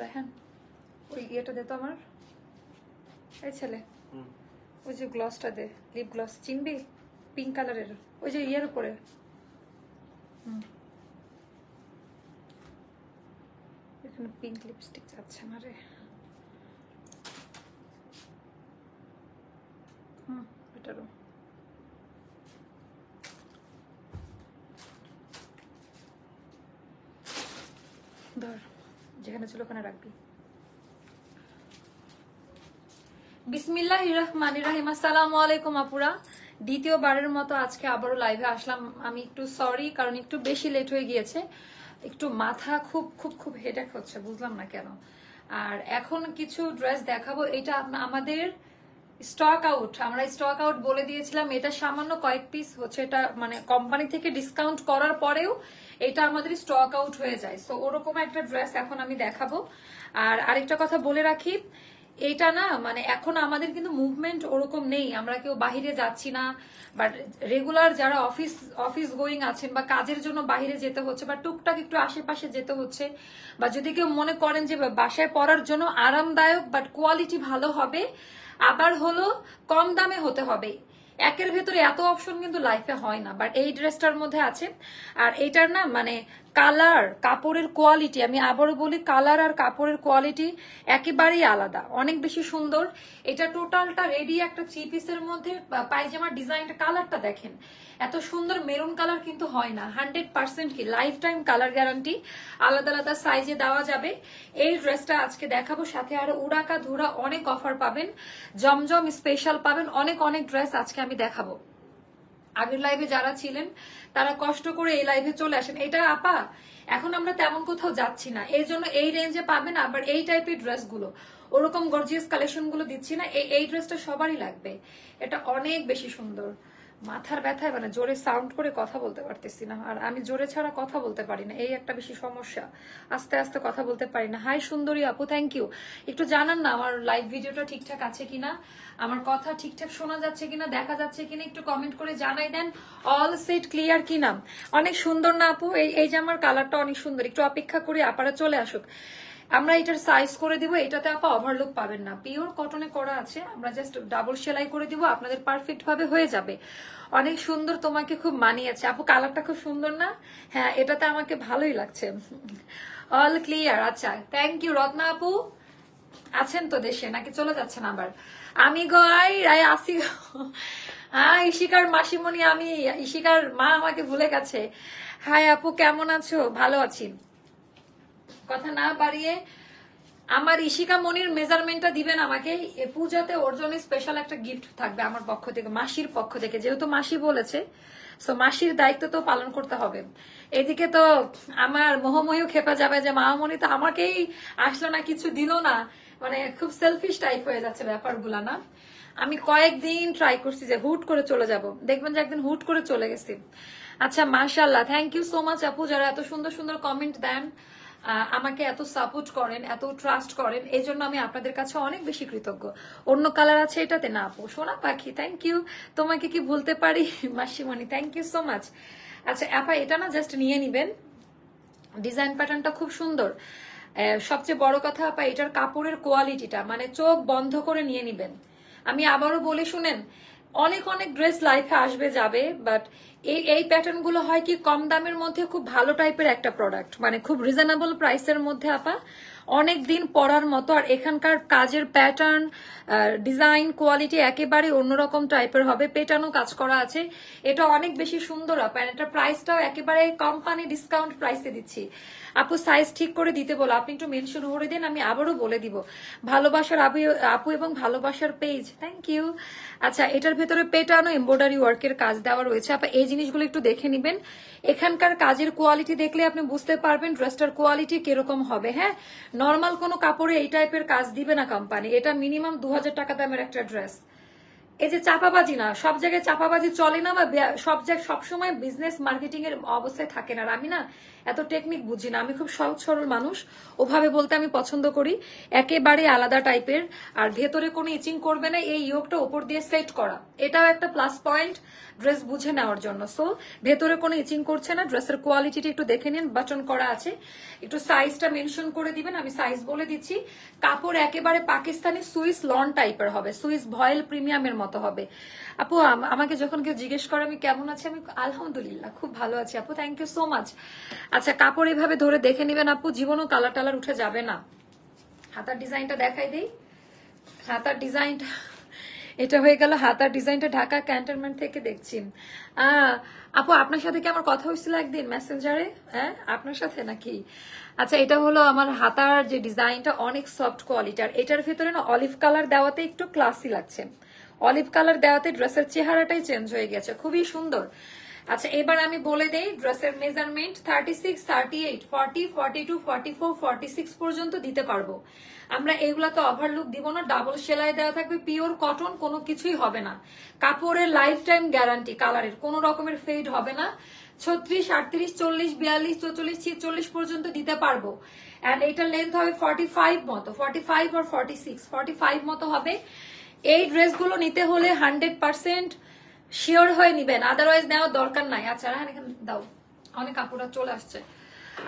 রায়হান ওই ইয়েটা দে তো আমার, এই ছেলে ওই যে গ্লসটা দে, লিপ গ্লস চিনবি, পিঙ্ক কালারের, ওই যে ইয়ের উপরে। এখানে পিঙ্ক লিপস্টিক যাচ্ছে না রে। এটারও ধর, যেখানে ছিল ওখানে রাখবি। বিসমিল্লাহির রহমানির রহিম। আসসালামু আলাইকুম আপুরা, দ্বিতীয়বারের মতো আজকে আবারও লাইভে আসলাম। আমি একটু সরি, কারণ একটু বেশি লেট হয়ে গিয়েছে, একটু মাথা খুব খুব খুব হেডেক হচ্ছে, বুঝলাম না কেন। আর এখন কিছু ড্রেস দেখাবো, এটা আমাদের স্টক আউট, আমরা স্টক আউট বলে দিয়েছিলাম। এটা সামান্য কয়েক পিস হচ্ছে, এটা মানে কোম্পানি থেকে ডিসকাউন্ট করার পরেও এটা আমাদের স্টক আউট হয়ে যায়। সো ওরকম একটা ড্রেস এখন আমি দেখাবো। আর আরেকটা কথা বলে রাখি, এইটা না মানে এখন আমাদের কিন্তু মুভমেন্ট ওরকম নেই, আমরা কেউ বাহিরে যাচ্ছি না, বাট রেগুলার যারা অফিস গোয়িং আছেন বা কাজের জন্য বাহিরে যেতে হচ্ছে বা টুকটাক একটু আশেপাশে যেতে হচ্ছে, বা যদি কেউ মনে করেন যে বাসায় পরার জন্য আরামদায়ক বাট কোয়ালিটি ভালো হবে, আবার হলো কম দামে হতে হবে, একের ভেতরে এত অপশন কিন্তু লাইফে হয় না, বাট এই ড্রেসটার মধ্যে আছে। আর এইটার না মানে কালার, কাপড়ের কোয়ালিটি, আমি আবারও বলি কালার আর কাপড়ের কোয়ালিটি একেবারেই আলাদা, অনেক বেশি সুন্দর। এটা টোটালটা রেডি একটা থ্রি পিসের মধ্যে। পায়জামার ডিজাইনটা, কালারটা দেখেন, এত সুন্দর মেরুন কালার কিন্তু হয় না। 100% কি লাইফ টাইম কালার গ্যারান্টি, আলাদা আলাদা সাইজে দেওয়া যাবে। এই ড্রেসটা আজকে দেখাবো, সাথে আরো উড়াকা ধুরা অনেক অফার পাবেন, জমজম স্পেশাল পাবেন, অনেক অনেক ড্রেস আজকে আমি দেখাবো। আগের লাইভে যারা ছিলেন তারা কষ্ট করে এই লাইভে চলে আসেন। এটা আপা এখন আমরা তেমন কোথাও যাচ্ছি না, এই জন্য এই রেঞ্জে পাবেন। আবার এই টাইপের ড্রেসগুলো, ওরকম গর্জিয়াস কালেকশন গুলো দিচ্ছি না। এই ড্রেসটা সবারই লাগবে, এটা অনেক বেশি সুন্দর। মাথার ব্যথায় মানে জোরে সাউন্ড করে কথা বলতে পারতেছি না, আর আমি জোরে ছাড়া কথা বলতে পারি না, এই একটা বেশি সমস্যা, আস্তে আস্তে কথা বলতে পারি না। হাই সুন্দরী আপু, থ্যাংক ইউ। একটু জানান না আমার লাইভ ভিডিওটা ঠিকঠাক আছে কিনা, আমার কথা ঠিকঠাক শোনা যাচ্ছে কিনা, দেখা যাচ্ছে কিনা, একটু কমেন্ট করে জানাই দেন। অল সেট ক্লিয়ার কিনা। অনেক সুন্দর না আপু, এই যে আমার কালারটা অনেক সুন্দর, একটু অপেক্ষা করি আপারা চলে আসুক, আমরা এটার সাইজ করে দিব। এটাতে আপা ওভারলুক পাবেন না, পিওর কটনে করা আছে, আমরা জাস্ট ডাবল সেলাই করে দিব, আপনাদের পারফেক্ট ভাবে হয়ে যাবে। অনেক সুন্দর, তোমাকে খুব মানিয়েছে আপু, কালারটা খুব সুন্দর না? হ্যাঁ, এটাতে আমাকে ভালোই লাগছে। অল ক্লিয়ার, আচ্ছা থ্যাংক ইউ। রত্না আপু আছেন তো দেশে নাকি চলে যাচ্ছেন আবার? আমি গাই রায় আসি। হ্যাঁ, ইশিকার মাসিমণি, আমি ইশিকার মা আমাকে ভুলে গেছে। হাই আপু, কেমন আছো? ভালো আছি। কথা না বাড়িয়ে আমার ইশিকা মনির মেজারমেন্টটা দিবেন আমাকে, পূজাতে ওর জন্য স্পেশাল একটা গিফট থাকবে আমার পক্ষ থেকে, মাসির পক্ষ থেকে, যেহেতু মাসি বলেছে, সো মাসির দায়িত্ব তো পালন করতে হবে। এদিকে তো আমার মোহময়ও খেপে যাবে যে মামনি তো আমাকেই আসলো না, কিছু দিল না, মানে খুব সেলফিশ টাইপ হয়ে যাচ্ছে ব্যাপারগুলা না। আমি কয়েকদিন ট্রাই করছি যে হুট করে চলে যাব, দেখবেন যে একদিন হুট করে চলে গেছি। আচ্ছা মাশাআল্লাহ, থ্যাংক ইউ সো মাচ আপু, যারা এত সুন্দর সুন্দর কমেন্ট দেন, আমাকে এত সাপোর্ট করেন, এত ট্রাস্ট করেন, এই জন্য আমি আপনাদের কাছে অনেক বেশি কৃতজ্ঞ। অন্য কালার আছে এটাতে না আপু, সোনা পাখি থ্যাংক ইউ, তোমাকে কি ভুলতে পারি মাসিমণি, থ্যাংক ইউ সো মাচ। আচ্ছা আপা, এটা না জাস্ট নিয়ে নিবেন, ডিজাইন প্যাটার্নটা খুব সুন্দর। সবচেয়ে বড় কথা আপা, এটার কাপড়ের কোয়ালিটিটা মানে চোখ বন্ধ করে নিয়ে নিবেন। আমি আবারও বলি শুনেন, অনেক অনেক ড্রেস লাইফে আসবে যাবে, বাট এই প্যাটার্ন গুলো হয় কি কম দামের মধ্যে খুব ভালো টাইপের একটা প্রোডাক্ট, মানে খুব রিজনেবল প্রাইসের মধ্যে আপা অনেক দিন পরার মতো। আর এখানকার কাজের প্যাটার্ন, ডিজাইন, কোয়ালিটি একেবারে অন্যরকম টাইপের হবে, পেটানো কাজ করা আছে, এটা অনেক বেশি সুন্দর আপা। এটা প্রাইসটাও একেবারে কোম্পানি ডিসকাউন্ট প্রাইসে দিচ্ছি। আপু সাইজ ঠিক করে দিতে বলো, আপনি একটু মেনশন করে দিন, আমি আবারও বলে দিব। ভালোবাসার আপু এবং ভালোবাসার পেজ, থ্যাংক ইউ। আচ্ছা, এটার ভেতরে পেটানো এমব্রয়ডারি ওয়ার্কের কাজ দেওয়া রয়েছে আপা, এই জিনিসগুলো একটু দেখে নিবেন। এখানকার কাজের কোয়ালিটি দেখলে আপনি বুঝতে পারবেন ড্রেসটার কোয়ালিটি কিরকম হবে। হ্যাঁ, নর্মাল কোনো কাপড়ে এই টাইপের কাজ দিবে না কোম্পানি, এটা মিনিমাম 2000 টাকা দামের একটা ড্রেস, এই যে চাপাবাজি না, সব জায়গায় চাপাবাজি চলে না, বা সব জায়গায় সবসময় বিজনেস মার্কেটিং এর অবস্থায় থাকে না। আর আমি না এত টেকনিক বুঝি না, আমি খুব সহজ সরল মানুষ, ওভাবে বলতে আমি পছন্দ করি, একেবারে আলাদা টাইপের। আর ভেতরে কোনো ইচিং করবে না, এই ইয়োগটা ওপর দিয়ে সেট করা, এটাও একটা প্লাস পয়েন্ট ড্রেস বুঝে নেওয়ার জন্য। সো ভেতরে কোনো ইচিং করছে না, ড্রেসের কোয়ালিটিটা একটু দেখে নিন, বাটন করা আছে, একটু সাইজটা মেনশন করে দিবেন, আমি সাইজ বলে দিচ্ছি। কাপড় একেবারে পাকিস্তানি সুইস লন টাইপের হবে, সুইস ভয়েল প্রিমিয়ামের মতো হবে। আপু আমাকে যখন কেউ জিজ্ঞেস করে আমি কেমন আছি, আমি আলহামদুলিল্লাহ খুব ভালো আছি আপু, থ্যাংক ইউ সো মাচ। আচ্ছা কাপড় এভাবে ধরে দেখে নিবেন আপু, জীবনও কালার টালার উঠে যাবে না। হাতার ডিজাইনটা দেখাই দিই, হাতার ডিজাইনটা এটা হয়ে গেল হাতার ডিজাইনটা, ঢাকা ক্যান্টনমেন্ট থেকে দেখছি। আপু আপনার সাথে কি আমার কথা হয়েছিল একদিন মেসেঞ্জারে? হ্যাঁ আপনার সাথে নাকি? আচ্ছা এটা হলো আমার হাতার যে ডিজাইনটা, অনেক সফট কোয়ালিটি, আর এটার ভিতরে না অলিভ কালার দেওয়াতে একটু ক্লাসি লাগছে, অলিভ কালার দেওয়াতে ড্রেসের চেহারাটাই চেঞ্জ হয়ে গেছে, খুবই সুন্দর। আচ্ছা এবার আমি বলে দেই ড্রেসের মেজারমেন্ট 36, 38, 40, 42, 44, 46 পর্যন্ত দিতে পারবো আমরা। এগুলা তো ওভারলুক দিব না, ডাবল সেলাই দেওয়া থাকবে, পিওর কটন, কোনো কিছুই হবে না। কাপড়ের লাইফ টাইম গ্যারান্টি, কালারের কোনো রকমের ফেড হবে না। 36, 38, 40, 42, 44, 46 পর্যন্ত দিতে পারবো। এন্ড এইটার লেন্থ হবে 45 মতো, 45 আর 46, 45 মতো হবে। এই ড্রেসগুলো নিতে হলে 100% শিওর হয়ে নিবেন, আদারওয়াইজ নেওয়ার দরকার নাই। আচ্ছা হ্যাঁ এখানে দাও, অনেক কাপড়টা চলে আসছে।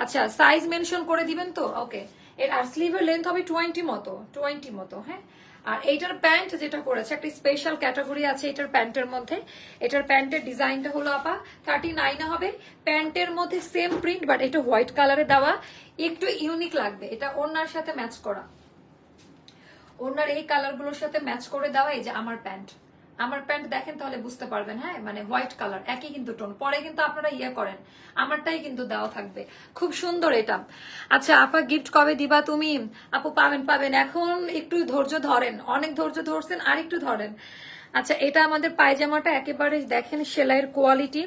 আচ্ছা সাইজ মেনশন করে দিবেন তো, ওকে। এর আর স্লিভের লেন্থ হবে 20 মতো, 20 মতো, হ্যাঁ। আর এইটার প্যান্ট যেটা করেছে একটা স্পেশাল ক্যাটাগরি আছে এটার প্যান্টের মধ্যে, এটার প্যান্টের ডিজাইনটা হলো আপা 39 হবে। প্যান্টের মধ্যে সেম প্রিন্ট, বাট এটা হোয়াইট কালারে দেওয়া, একটু ইউনিক লাগবে, এটা ওড়নার সাথে ম্যাচ করা, ওড়নার এই কালারগুলোর সাথে ম্যাচ করে দেওয়া। এই যে আমার প্যান্ট, আমার প্যান্ট দেখেন তাহলে বুঝতে পারবেন, হ্যাঁ মানে হোয়াইট কালার, একই কিন্তু টোন, পরে কিন্তু আপনারা ইয়ে করেন, আমারটাই কিন্তু দেওয়া থাকবে, খুব সুন্দর এটা। আচ্ছা আপা গিফট কবে দিবা তুমি? আপু পাবেন পাবেন, এখন একটু ধৈর্য ধরেন, অনেক ধৈর্য ধরছেন, আর একটু ধরেন। আচ্ছা এটা আমাদের পায়জামাটা, একেবারে দেখেন সেলাইয়ের কোয়ালিটি,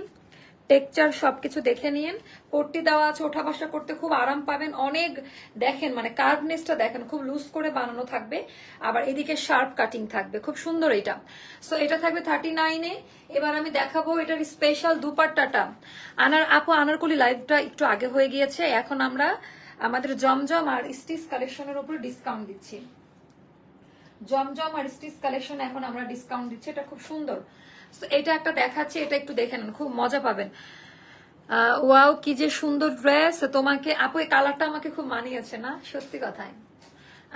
টেক্সচার সবকিছু দেখে নিন, পট্টি দেওয়া আছে, ওঠা বসা করতে খুব আরাম পাবেন অনেক। দেখেন মানে কার্ভনেসটা দেখেন, খুব লুজ করে বানানো থাকবে, আবার এদিকে শার্প কাটিং থাকবে, খুব সুন্দর এটা। সো এটা থাকবে 39-এ। এবার আমি দেখাবো এটার স্পেশাল দুপাট্টাটা। আপু আনারকলি লাইভটা একটু আগে হয়ে গিয়েছে, এখন আমরা আমাদের জমজম আর স্টিচ কালেকশনের উপরে ডিসকাউন্ট দিচ্ছি। জমজম আর স্টিচ কালেকশন এখন আমরা ডিসকাউন্ট দিচ্ছি, এটা খুব সুন্দর। এটা একটা দেখাচ্ছি, এটা একটু দেখে নেন, খুব মজা পাবেন। ওয়াও কি যে সুন্দর ড্রেস তোমাকে আপু, এই কালারটা আমাকে খুব মানিয়েছে না, সত্যি কথাই।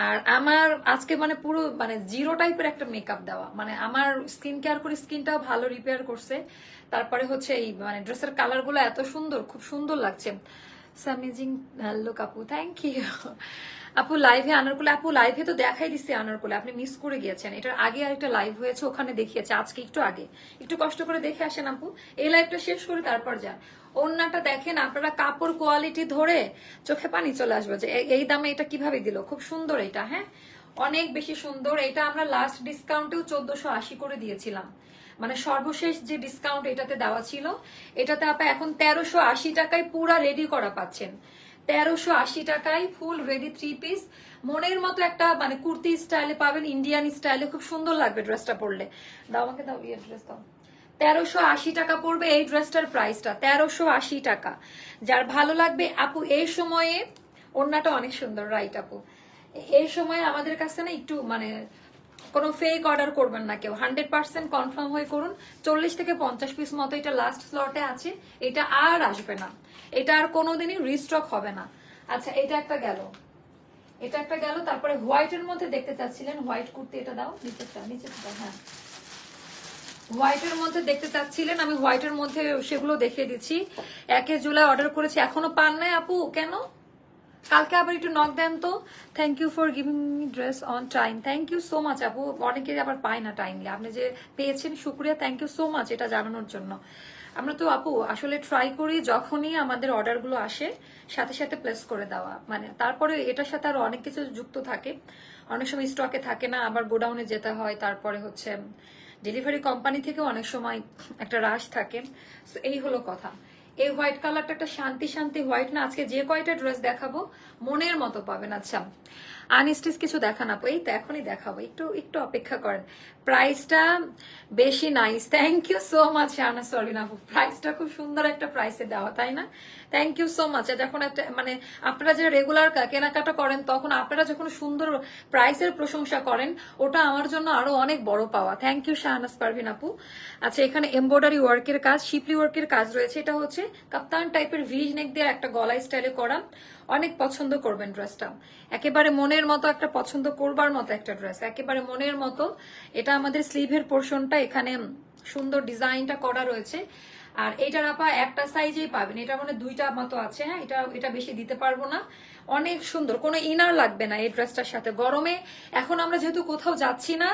আর আমার আজকে মানে পুরো মানে জিরো টাইপের একটা মেকআপ দেওয়া, মানে আমার স্কিন কেয়ার করে স্কিনটাও ভালো রিপেয়ার করছে, তারপরে হচ্ছে এই মানে ড্রেসের কালার গুলো এত সুন্দর, খুব সুন্দর লাগছে। অ্যামেজিং লুক আপু, থ্যাংক ইউ। আপু লাইভে আনারকলি, আপু লাইভে তো দেখাই দিচ্ছে আনারকলি, আপনি মিস করে গিয়েছেন, এটার আগে আরেকটা লাইভ হয়েছে ওখানে দেখিয়েছে, আজকে একটু আগে, একটু কষ্ট করে দেখে আসেন আপু, এই লাইভটা শেষ করে তারপর যান। ওড়নাটা দেখেন আপনারা, কাপড় কোয়ালিটি ধরে চোখে পানি চলে আসবে যে এই দামে এটা কিভাবে দিল, খুব সুন্দর এটা, হ্যাঁ অনেক বেশি সুন্দর। এটা আমরা লাস্ট ডিসকাউন্টেও 1480 করে দিয়েছিলাম, মানে সর্বশেষ যে ডিসকাউন্ট এটাতে দেওয়া ছিল, এটাতে আপনি এখন 1380 টাকায় পুরা রেডি করা পাচ্ছেন। 1380 টাকায় ফুল রেডি 3 পিস, মনের মতো একটা মানে কুর্তি স্টাইলে পাবেন, ইন্ডিয়ান স্টাইলে, খুব সুন্দর লাগবে ড্রেসটা পরলে। দাও আমাকে, দাও ইয়ে ড্রেস দাও। 1380 টাকা পড়বে এই ড্রেসটার প্রাইসটা, 1380 টাকা। যার ভালো লাগবে আপু এই সময়ে, ওড়নাটা অনেক সুন্দর, রাইট আপু, এই সময় আমাদের কাছে না একটু মানে কোনো ফেক অর্ডার করবেন না কেউ, 100% কনফার্ম হয়ে করুন। 40 থেকে 50 পিস মতো এটা লাস্ট স্লটে আছে, এটা আর আসবে না, এটা আর কোনোদিনই রিস্টক হবে না। আচ্ছা এটা একটা গেল, এটা একটা গেল। তারপরে হোয়াইটের মধ্যে দেখতে চাচ্ছিলেন, হোয়াইট কুর্তি, এটা দাও নিচেরটা, নিচেরটা, হ্যাঁ হোয়াইটের মধ্যে দেখতে চাচ্ছিলেন, আমি হোয়াইটের মধ্যে সেগুলো দেখিয়ে দিচ্ছি। 1 জুলাই অর্ডার করেছি, এখনো পান নাই আপু, কেন? কালকে আবার একটু নক দেন তো। Thank you for giving me dress on time, thank you so much আপু, অনেকে আবার পায় না টাইমলি, আপনি যে পেয়েছেন শুক্রিয়া, থ্যাংক ইউ সো মাচ এটা জানানোর জন্য। আমরা তো আপু আসলে ট্রাই করি যখনই আমাদের অর্ডারগুলো আসে সাথে সাথে প্লেস করে দেওয়া, মানে তারপরে এটার সাথে আরো অনেক কিছু যুক্ত থাকে, অনেক সময় স্টকে থাকে না, আবার গোডাউনে যেতে হয়, তারপরে হচ্ছে ডেলিভারি কোম্পানি থেকেও অনেক সময় একটা রাশ থাকে। এই হলো কথা। এই হোয়াইট কালারটা একটা শান্তি শান্তি হোয়াইট না, আজকে যে কয়টা ড্রেস দেখাবো মনের মতো পাবেন। আচ্ছা আনস্টিচ কিছু দেখান আপু, এই তো এখনই দেখাবো, একটু একটু অপেক্ষা করেন। প্রাইসটা বেশি nice, thank you so much Shahnaz Parvin আপু, প্রাইসটা খুব সুন্দর একটা প্রাইসে দেওয়া, তাই না? Thank you so much. যখন একটা মানে আপনারা যে রেগুলার কেনাকাটা করেন, তখন আপনারা যখন সুন্দর প্রাইসের প্রশংসা করেন, ওটা আমার জন্য আরো অনেক বড় পাওয়া। থ্যাংক ইউ শাহনাজ পারভিন আপু। আচ্ছা, এখানে এমব্রয়ডারি ওয়ার্কের কাজ, শিপলি ওয়ার্কের কাজ রয়েছে। এটা হচ্ছে কাপ্তান টাইপের ভিজ নেক দিয়ে একটা গলা স্টাইলে করা, অনেক পছন্দ করবেন ড্রেসটা, একেবারে মনের মতো একটা পছন্দ করবার মতো একটা ড্রেস, একেবারে মনের মতো। এটা আমাদের স্লিভের পোর্শনটা, এখানে সুন্দর ডিজাইনটা করা রয়েছে। আর এটার আপা একটা সাইজেই পাবেন, এটা মানে দুইটা মতো আছে। হ্যাঁ, এটা বেশি দিতে পারবো না। অনেক সুন্দর, কোনো ইনার লাগবে না এই ড্রেসটার সাথে। গরমে এখন আমরা যেহেতু কোথাও যাচ্ছি না,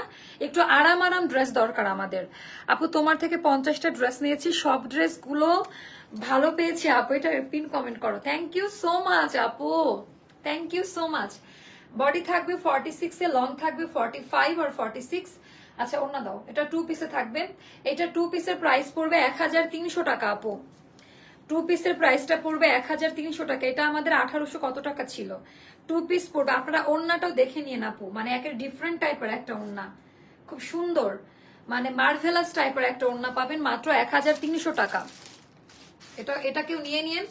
একটু আরাম আরাম ড্রেস দরকার আমাদের। আপু তোমার থেকে 50টা ড্রেস নিয়েছি, সব ড্রেসগুলো ভালো পেয়েছি আপু, এটা পিন কমেন্ট করো। থ্যাংক ইউ সো মাচ আপু, thank you so much. Body থাকবে 46 এ, লং থাকবে 45 আর 46। আচ্ছা, ওনা দাও, এটা 2 পিসে থাকবে। এটা 2 পিসের প্রাইস পড়বে 1300 টাকা আপু। 2 পিসের প্রাইসটা পড়বে 1300 টাকা। এটা আমাদের 1800 কত টাকা ছিল। 2 পিস পড়বে। আপনারা ওন্নাটাও দেখে নিয়ে আপু, মানে একের ডিফারেন্ট টাইপের একটা ওন্না, খুব সুন্দর, মানে মার্ভেলাস টাইপের একটা ওন্না পাবেন মাত্র 1300 টাকা। এটা কেউ নিয়ে নিয়েন,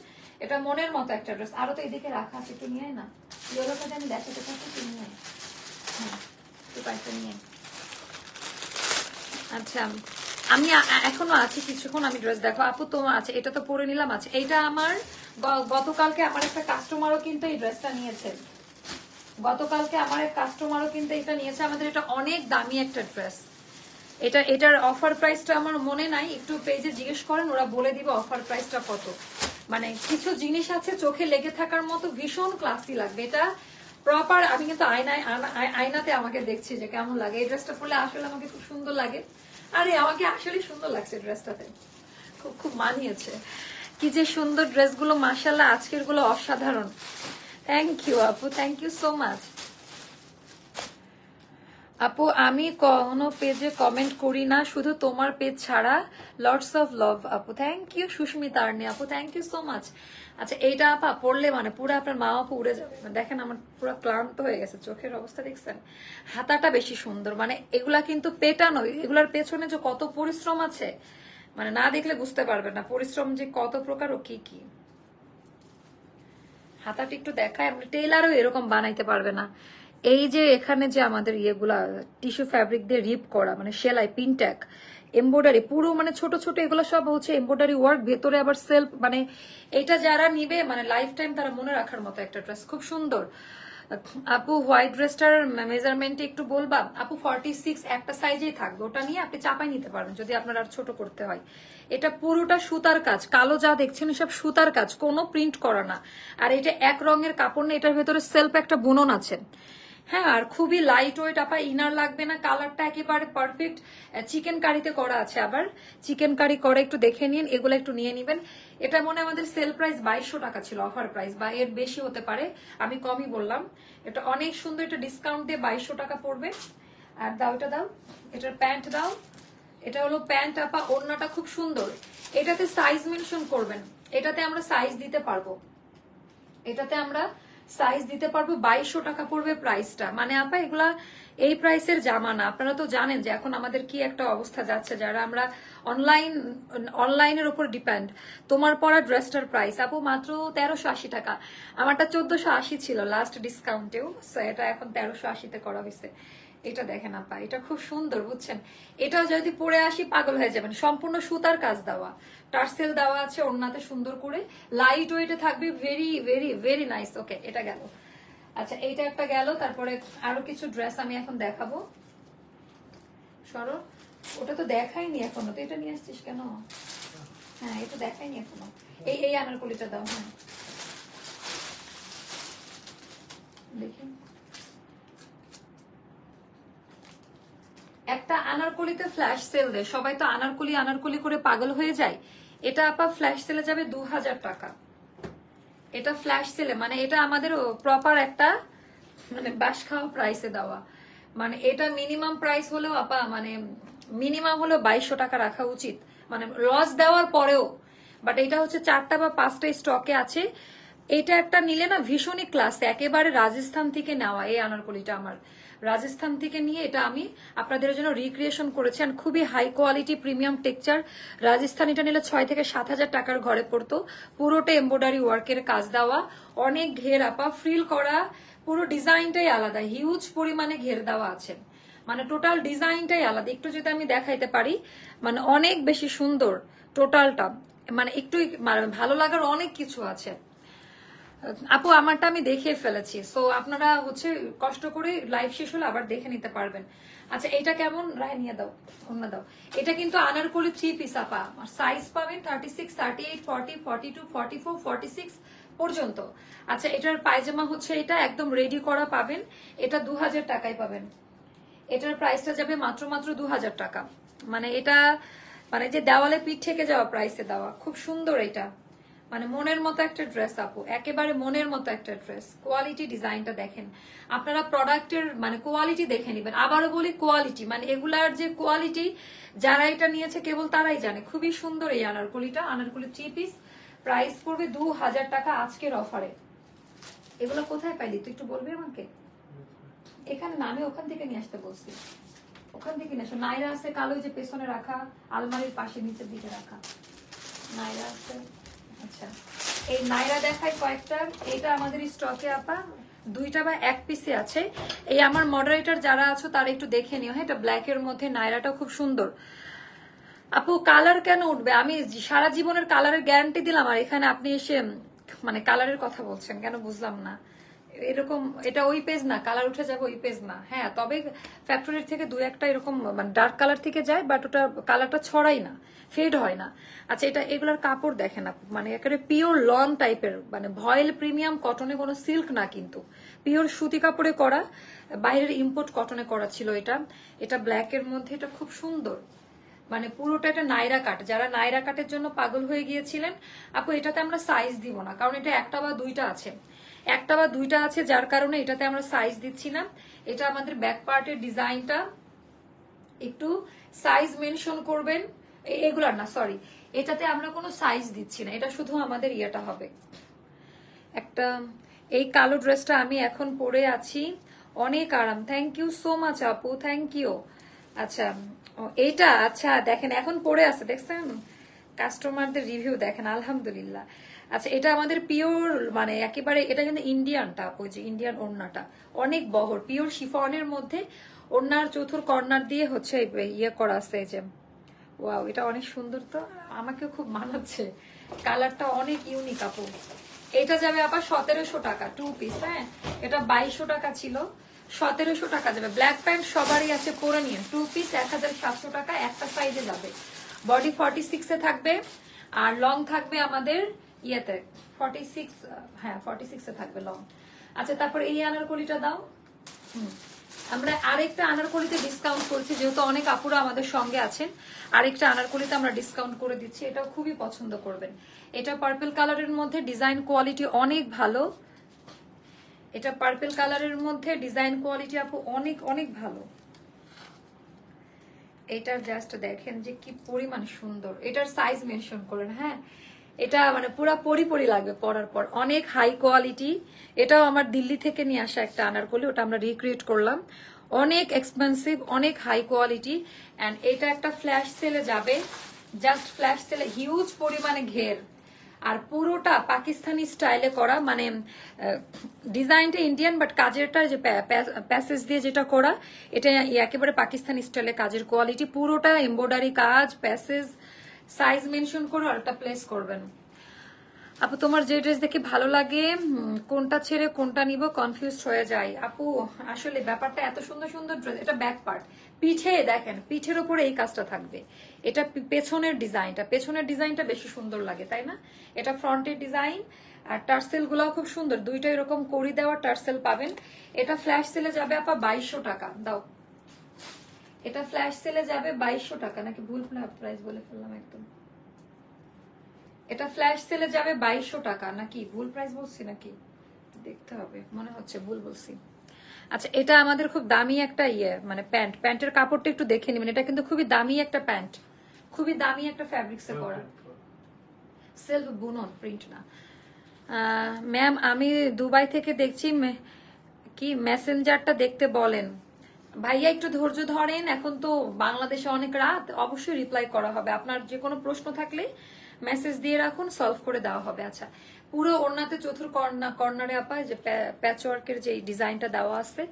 এটা মনের মতো একটা ড্রেস। আরো তো এদিকে রাখা আছে, একটু নিয়ে না, ইয়েলোটা আমি দেখাতে থাকি, তুই নিয়ে নিয়ে। আচ্ছা, আমি এখনো আছি কিছুক্ষণ, আমি ড্রেস দেখো আপু। তোমার আছে, এটা তো পরে নিলাম। আছে, এইটা আমার গতকালকে আমার একটা কাস্টমারও কিন্তু এই ড্রেসটা নিয়েছে। গতকালকে আমার এক কাস্টমারও কিন্তু এটা নিয়েছে। আমাদের এটা অনেক দামি একটা ড্রেস। এটার অফার প্রাইসটা আমার মনে নাই, একটু পেজে জিজ্ঞেস করেন, ওরা বলে দিবে অফার প্রাইসটা কত। মানে কিছু জিনিস আছে চোখে লেগে থাকার মতো, ভীষণ ক্লাসি লাগবে। এটা প্রপার, আমি কিন্তু আয়নাতে আমাকে দেখছি যে কেমন লাগে। এই ড্রেসটা পরলে আসলে আমাকে খুব সুন্দর লাগে। আরে আমাকে আসলে সুন্দর লাগছে ড্রেসটাতে, খুব খুব মানিয়েছে। কি যে সুন্দর ড্রেসগুলো, মাশাআল্লাহ, আজকের গুলো অসাধারণ। থ্যাংক ইউ আপু, থ্যাংক ইউ সো মাচ। আপু আমি কোনো পেজে কমেন্ট করি না, শুধু তোমার পেজ ছাড়া। লটস অফ লাভ আপু। থ্যাংক ইউ সুস্মিতা আর্নি আপু, থ্যাংক ইউ সো মাচ। আচ্ছা, এইটা আপা পড়লে মানে পুরো আপনার মা আপু উড়ে যাবে। দেখেন আমার পুরো ক্লান্ত হয়ে গেছে, চোখের অবস্থা দেখছেন। হাতাটা বেশি সুন্দর, মানে এগুলা কিন্তু পেটানো, এগুলার পেছনে যে কত পরিশ্রম আছে, মানে না দেখলে বুঝতে পারবেন না পরিশ্রম যে কত প্রকার ও কি কি। হাতাটা একটু দেখায়, আমরা টেইলারও এরকম বানাইতে পারবে না। এই যে এখানে যে আমাদের ইয়েগুলা টিস্যু ফ্যাব্রিক দিয়ে রিপ করা, মানে সেলাই, পিনট্যাক, এমব্রয়ডারি, পুরো মানে ছোট ছোট এগুলো সব হচ্ছে এমব্রয়ডারি ওয়ার্ক, ভেতরে আবার সেলফ। মানে এটা যারা নিবে মানে লাইফ টাইম তারা মনে রাখার মতো একটা ড্রেস, খুব সুন্দর। আপু হোয়াইট ড্রেসটার মেজারমেন্ট একটু বলবা আপু? 46 একটা সাইজেই থাকবে, ওটা নিয়ে আপনি চাপাই নিতে পারবেন যদি আপনার আর ছোট করতে হয়। এটা পুরোটা সুতার কাজ, কালো যা দেখছেন সব সুতার কাজ, কোনো প্রিন্ট করা না। আর এটা এক রঙের কাপড় না, এটার ভেতরে সেলফ একটা বুনন আছে। হ্যাঁ, আর খুবই লাইট ওয়েট আপা, ইনার লাগবে না। কালারটা একেবারে পারফেক্ট, চিকেন কারিতে করা আছে। আবার চিকেন কারি করে একটু দেখে নিন, এগুলো একটু নিয়ে নিবেন। এটা মনে আমাদের সেল প্রাইস 2200 টাকা ছিল, অফার প্রাইস বা এর বেশি হতে পারে, আমি কমই বললাম। এটা অনেক সুন্দর, এটা ডিসকাউন্ট দিয়ে 2200 টাকা পড়বে। আর দাও, এটা দাও, এটার প্যান্ট দাও। এটা হলো প্যান্ট আপা, ওড়নাটা খুব সুন্দর। এটাতে সাইজ মেনশন করবেন, এটাতে আমরা সাইজ দিতে পারবো, এটাতে আমরা সাইজ দিতে পারবো। 2200 টাকা পড়বে প্রাইসটা। মানে আপা এগুলা এই প্রাইসের জামা না। আপনারা তো জানেন যে এখন আমাদের কি একটা অবস্থা যাচ্ছে, যারা আমরা অনলাইনের উপর ডিপেন্ড। তোমার পরা ড্রেসটার প্রাইস আপু মাত্র 1380 টাকা। আমারটা 1480 ছিল লাস্ট ডিসকাউন্টেও, এটা এখন 1380-তে করা হয়েছে। এটা দেখেন আপা, এটা খুব সুন্দর, বুঝছেন? এটা যদি পরে আসি পাগল হয়ে যাবেন। সম্পূর্ণ সুতার কাজ দেওয়া, টার্সেল দেওয়া আছে ওড়নাতে সুন্দর করে, লাইট ওয়েটে থাকবে, ভেরি ভেরি ভেরি নাইস। ওকে, এটা গেল। আচ্ছা, এইটা একটা গেল। তারপরে আরো কিছু ড্রেস আমি এখন দেখাবো। সরো, ওটা তো দেখাইনি এখনো, তো এটা নিয়ে আসছিস কেন? হ্যাঁ, এটা দেখাইনি এখনো। এই আনারকলিটা দাও। হ্যাঁ, দেখি একটা আনারকলিতে ফ্ল্যাশ সেল দেয়, সবাই তো আনারকলি আনারকলি করে পাগল হয়ে যায়। এটা আপা ফ্ল্যাশ সেলে যাবে 2000 টাকা। এটা ফ্ল্যাশ সেলে, মানে এটা আমাদের প্রপার একটা মানে বাস খাওয়া প্রাইসে দেওয়া। মানে এটা মিনিমাম প্রাইস হলেও আপা, মানে মিনিমাম হলেও 2200 টাকা রাখা উচিত, মানে লস দেওয়ার পরেও। বাট এটা হচ্ছে 4টা বা 5টা স্টকে আছে। এটা একটা নিলে না ভীষণই ক্লাস, একেবারে রাজস্থান থেকে নেওয়া এই আনারকলিটা আমার রাজস্থান থেকে নিয়ে এটা আমি আপনাদের জন্য রিক্রিয়েশন করেছি। আর খুবই high quality premium texture. Rajasthan এটা নিলে 6 থেকে 7,000 টাকার ঘরে পড়তো। পুরোটা এমব্রয়ডারি ওয়ার্কের কাজ দেওয়া, অনেক ঘের আপা, ফ্রিল করা, পুরো ডিজাইনটাই আলাদা, হিউজ পরিমাণে ঘের দেওয়া আছে, মানে টোটাল ডিজাইনটাই আলাদা। একটু যদি আমি দেখাইতে পারি, মানে অনেক বেশি সুন্দর টোটালটা, মানে একটু ভালো লাগার অনেক কিছু আছে। আপু আমারটা আমি দেখে ফেলেছি, সো আপনারা হচ্ছে কষ্ট করে লাইভ শেষ হলে আবার দেখে নিতে পারবেন। আচ্ছা এটা কেমন, রায় নিয়ে দাও, অন্য দাও। এটা কিন্তু আনারকলি 3 পিস আপা, সাইজ পাবেন 36, 38, 40, 42, 44, 46 পর্যন্ত। আচ্ছা এটার পায়জামা হচ্ছে এটা একদম রেডি করা পাবেন, এটা 2000 টাকায় পাবেন। এটার প্রাইসটা যাবে মাত্র 2000 টাকা। মানে এটা মানে যে দেওয়ালে পিঠ থেকে যাওয়া প্রাইসে দেওয়া, খুব সুন্দর এটা, মানে মনের মতো একটা ড্রেস আপু, একেবারে মনের মতো একটা ড্রেস। কোয়ালিটি ডিজাইনটা দেখেন আপনারা, প্রোডাক্টের মানে কোয়ালিটি দেখে নেবেন। আবারও বলি কোয়ালিটি, মানে এগুলার যে কোয়ালিটি, যারা এটা নিয়েছে কেবল তারাই জানে। খুবই সুন্দর এই আনারকলিটা, আনারকলি 3 পিস, প্রাইস পড়বে 2000 টাকা আজকের অফারে। এগুলো কোথায় পাইলি তুই একটু বলবি আমাকে? এখানে না, আমি ওখান থেকে নিয়ে আসতে বলছি, ওখান থেকে নিয়ে আসো। নাইরা আছে কালো, যে পেছনে রাখা আলমারির পাশে নিচের দিকে রাখা নাইরা আছে। আচ্ছা এই নাইরা দেখাই কয়েকটা, এটা আমাদের স্টকে আপা 2টা বা 1 পিসে আছে। এই আমার মডারেটর যারা আছো তারা একটু দেখে নিও, হ্যাঁ। এটা ব্ল্যাক এর মধ্যে, নাইরাটা খুব সুন্দর। আপু কালার কেন উঠবে? আমি সারা জীবনের কালারের গ্যারান্টি দিলাম, আর এখানে আপনি এসে মানে কালারের কথা বলছেন কেন, বুঝলাম না। এরকম এটা ওই পেজ না, কালার উঠে যাবে ওই পেজ না। হ্যাঁ তবে ফ্যাক্টরির থেকে 2-1টা এরকম মানে ডার্ক কালার থেকে যায়, বাট ওটা কালারটা ছড়াই না, ফেড হয় না। আচ্ছা এটা এগুলার কাপড় দেখেন আপু, মানে একেবারে পিওর লং টাইপের, মানে ভয়েল প্রিমিয়াম কটনে, কোনো সিল্ক না কিন্তু, পিওর সুতি কাপড়ে করা, বাইরের ইম্পোর্ট কটনে করা ছিল এটা। এটা ব্ল্যাক এর মধ্যে, এটা খুব সুন্দর, মানে পুরোটা একটা নাইরা কাট। যারা নাইরা কাটের জন্য পাগল হয়ে গিয়েছিলেন আপু, এটাতে আমরা সাইজ দিব না, কারণ এটা 1টা বা 2টা আছে, 1টা বা 2টা আছে, যার কারণে এটাতে আমরা সাইজ দিচ্ছি না। এটা আমাদের ব্যাক পার্টের ডিজাইনটা, একটু সাইজ মেনশন করবেন। এগুলার না, সরি, এটাতে আমরা কোনো সাইজ দিচ্ছি না, এটা শুধু আমাদের ইয়েটা হবে একটা। এই কালো ড্রেসটা আমি এখন পরে আছি, অনেক আরাম। থ্যাংক ইউ সো মাচ আপু, থ্যাংক ইউ। আচ্ছা এইটা, আচ্ছা দেখেন এখন পরে আছে, দেখছেন কাস্টমারদের রিভিউ দেখেন, আলহামদুলিল্লাহ। আচ্ছা এটা আমাদের পিওর, মানে একেবারে এটা কিন্তু ইন্ডিয়ানটা, ওই যে ইন্ডিয়ান ওড়নাটা অনেক বহর, পিওর শিফনের মধ্যে, ওড়নার চতুর কর্নার দিয়ে হচ্ছে ইয়ে করা আছে যে, ওয়াও এটা অনেক সুন্দর, তো আমাকে খুব মানাচ্ছে, কালারটা অনেক ইউনিক আপু। এটা যাবে আবার 1700 টাকা 2 পিস, হ্যাঁ। এটা 2200 টাকা ছিল, 1700 টাকা যাবে। ব্ল্যাক প্যান্ট সবারই আছে, পরে নিন। 2 পিস 1700 টাকা, একটা সাইজে যাবে। বডি 46 এ থাকবে, আর লং থাকবে আমাদের ইয়েতে 46, হ্যাঁ 46 এ থাকবে লং। আচ্ছা তারপর এই আনারকলিটা দাও। আমরা আরেকটা আনারকলিতে ডিসকাউন্ট করছি, যেহেতু অনেক আপুরা আমাদের সঙ্গে আছেন, আরেকটা আনারকলিতে আমরা ডিসকাউন্ট করে দিচ্ছি, এটাও খুবই পছন্দ করবেন। এটা পার্পল কালারের মধ্যে, ডিজাইন কোয়ালিটি অনেক ভালো। এটা পার্পল কালারের মধ্যে ডিজাইন কোয়ালিটি আপু অনেক অনেক ভালো। এটার জাস্ট দেখেন যে কি পরিমাণ সুন্দর, এটার সাইজ মেনশন করেন, হ্যাঁ। এটা মানে পুরা পরি লাগবে পরার পর, অনেক হাই কোয়ালিটি। এটাও আমার দিল্লি থেকে নিয়ে আসা একটা আনারকলি, ওটা আমরা রিক্রিয়েট করলাম, অনেক এক্সপেন্সিভ, অনেক হাই কোয়ালিটি। এন্ড এটা একটা ফ্ল্যাশ সেলে যাবে, জাস্ট ফ্ল্যাশ সেলে, হিউজ পরিমাণে ঘের, আর পুরোটা পাকিস্তানি স্টাইলে করা, মানে ডিজাইনটা ইন্ডিয়ান বাট কাজেরটা যে প্যাসেজ দিয়ে যেটা করা, এটা একেবারে পাকিস্তানি স্টাইলে কাজের কোয়ালিটি, পুরোটা এমব্রয়ডারি কাজ, প্যাসেজ, সাইজ মেনশন করে অর্ডারটা প্লেস করবেন। আপু তোমার যে ড্রেস দেখে ভালো লাগে, কোনটা ছেড়ে কোনটা নিব কনফিউজ হয়ে যায়। আপু আসলে ব্যাপারটা এত সুন্দর সুন্দর ড্রেস, এটা ব্যাক পার্ট, পিঠে দেখেন, পিঠের উপরে এই কাজটা থাকবে। এটা পেছনের ডিজাইনটা বেশি সুন্দর লাগে, তাই না? এটা ফ্রন্টের ডিজাইন, আর টার্সেল গুলাও খুব সুন্দর, দুইটা এরকম করি দেওয়া টার্সেল পাবেন। এটা ফ্ল্যাশ সেলে যাবে আপা 2200 টাকা, দাও। এটা ফ্ল্যাশ সেলে যাবে 2200 টাকা, নাকি ভুল প্রাইস বলে ফেললাম একদম। এটা ফ্ল্যাশ সেলে যাবে 2200 টাকা, নাকি ভুল প্রাইস বলছি, নাকি দেখতে হবে, মনে হচ্ছে ভুল বলছি। আচ্ছা এটা আমাদের খুব দামি একটা ইয়ে, মানে প্যান্টের কাপড়টা একটু দেখে নিবেন, এটা কিন্তু খুবই দামি একটা প্যান্ট, খুবই দামি একটা ফ্যাব্রিক্সে করা, সেলফ বুনন, প্রিন্ট না। ম্যাম আমি দুবাই থেকে দেখছি, কি মেসেঞ্জারটা দেখতে বলেন। ভাইয়া একটু ধৈর্য ধরেন, এখন তো বাংলাদেশে অনেক রাত, অবশ্যই রিপ্লাই করা হবে। আপনার যে কোনো প্রশ্ন থাকলে মেসেজ দিয়ে রাখুন, সলভ করে দেওয়া হবে। আচ্ছা, পুরো ওড়নাতে চতুর কর্নারে আপা যে প্যাচওয়ার্কের যে ডিজাইনটা দেওয়া আছে,